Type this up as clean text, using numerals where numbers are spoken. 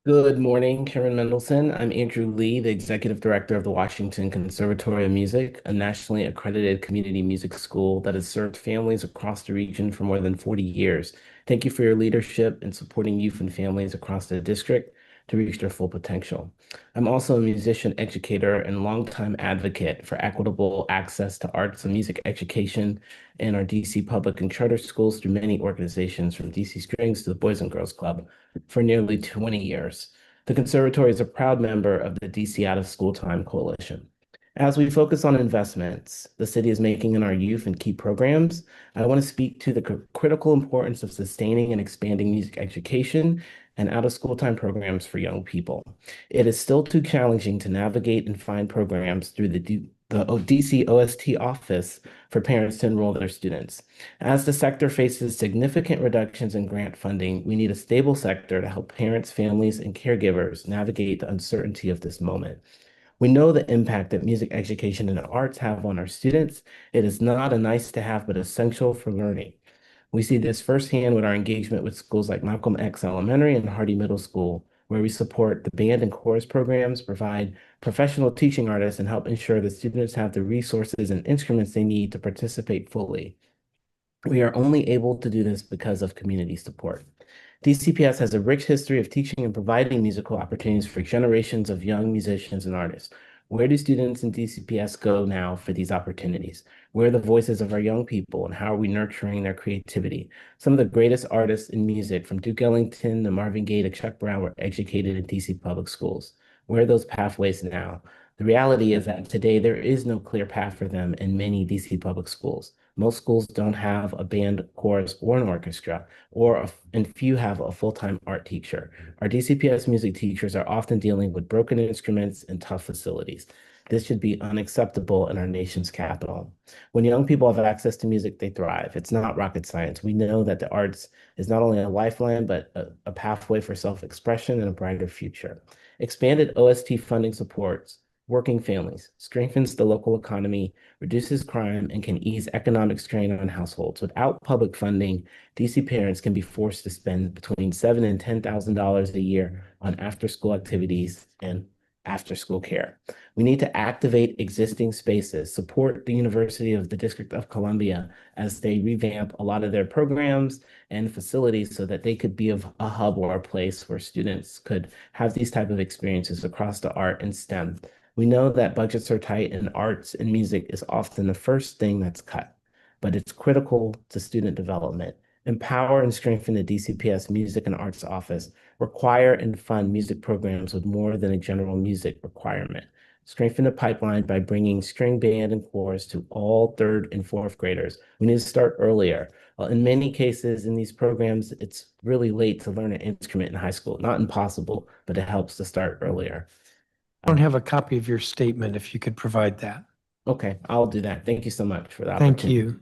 Good morning, Chairman Mendelson. I'm Andrew Lee, the Executive Director of the Washington Conservatory of Music, a nationally accredited community music school that has served families across the region for more than 40 years. Thank you for your leadership in supporting youth and families across the district to reach their full potential. I'm also a musician educator and longtime advocate for equitable access to arts and music education in our DC public and charter schools through many organizations from DC Strings to the Boys and Girls Club for nearly 20 years. The Conservatory is a proud member of the DC Out of School Time Coalition. As we focus on investments the city is making in our youth and key programs, I want to speak to the critical importance of sustaining and expanding music education and out of school time programs for young people. It is still too challenging to navigate and find programs through the DC OST office for parents to enroll their students. As the sector faces significant reductions in grant funding, we need a stable sector to help parents, families, and caregivers navigate the uncertainty of this moment. We know the impact that music education and arts have on our students. It is not a nice to have, but essential for learning. We see this firsthand with our engagement with schools like Malcolm X Elementary and Hardy Middle School, where we support the band and chorus programs, provide professional teaching artists, and help ensure that students have the resources and instruments they need to participate fully. We are only able to do this because of community support. DCPS has a rich history of teaching and providing musical opportunities for generations of young musicians and artists. Where do students in DCPS go now for these opportunities? Where are the voices of our young people and how are we nurturing their creativity? Some of the greatest artists in music, from Duke Ellington to Marvin Gaye to Chuck Brown, were educated in DC public schools. Where are those pathways now? The reality is that today there is no clear path for them in many DC public schools. Most schools don't have a band, chorus, or an orchestra, and few have a full-time art teacher. Our DCPS music teachers are often dealing with broken instruments and tough facilities. This should be unacceptable in our nation's capital. When young people have access to music, they thrive. It's not rocket science. We know that the arts is not only a lifeline, but a pathway for self-expression and a brighter future. Expanded OST funding supports working families, strengthens the local economy, reduces crime, and can ease economic strain on households. Without public funding, DC parents can be forced to spend between $7,000 and $10,000 a year on after-school activities and after-school care. We need to activate existing spaces, support the University of the District of Columbia as they revamp a lot of their programs and facilities so that they could be a hub or a place where students could have these type of experiences across the art and STEM. We know that budgets are tight and arts and music is often the first thing that's cut, but it's critical to student development. Empower and strengthen the DCPS Music and Arts Office. Require and fund music programs with more than a general music requirement. Strengthen the pipeline by bringing string band and chorus to all third and fourth graders. We need to start earlier. In many cases in these programs, it's really late to learn an instrument in high school. Not impossible, but it helps to start earlier. I don't have a copy of your statement if you could provide that. Okay, I'll do that. Thank you so much for the Thank opportunity. you.